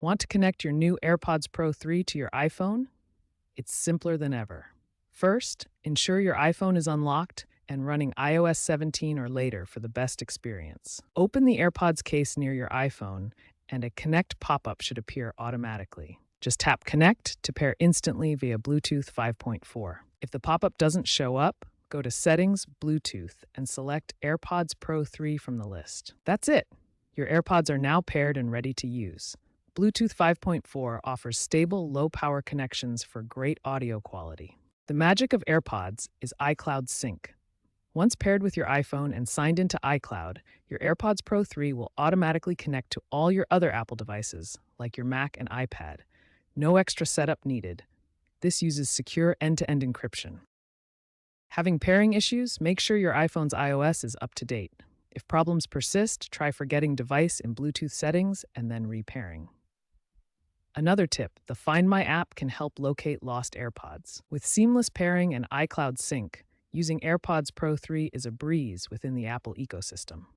Want to connect your new AirPods Pro 3 to your iPhone? It's simpler than ever. First, ensure your iPhone is unlocked and running iOS 17 or later for the best experience. Open the AirPods case near your iPhone, and a Connect pop-up should appear automatically. Just tap Connect to pair instantly via Bluetooth 5.4. If the pop-up doesn't show up, go to Settings, Bluetooth, and select AirPods Pro 3 from the list. That's it. Your AirPods are now paired and ready to use. Bluetooth 5.4 offers stable, low-power connections for great audio quality. The magic of AirPods is iCloud Sync. Once paired with your iPhone and signed into iCloud, your AirPods Pro 3 will automatically connect to all your other Apple devices, like your Mac and iPad. No extra setup needed. This uses secure end-to-end encryption. Having pairing issues? Make sure your iPhone's iOS is up to date. If problems persist, try forgetting device in Bluetooth settings and then repairing. Another tip, the Find My app can help locate lost AirPods. With seamless pairing and iCloud Sync, using AirPods Pro 3 is a breeze within the Apple ecosystem.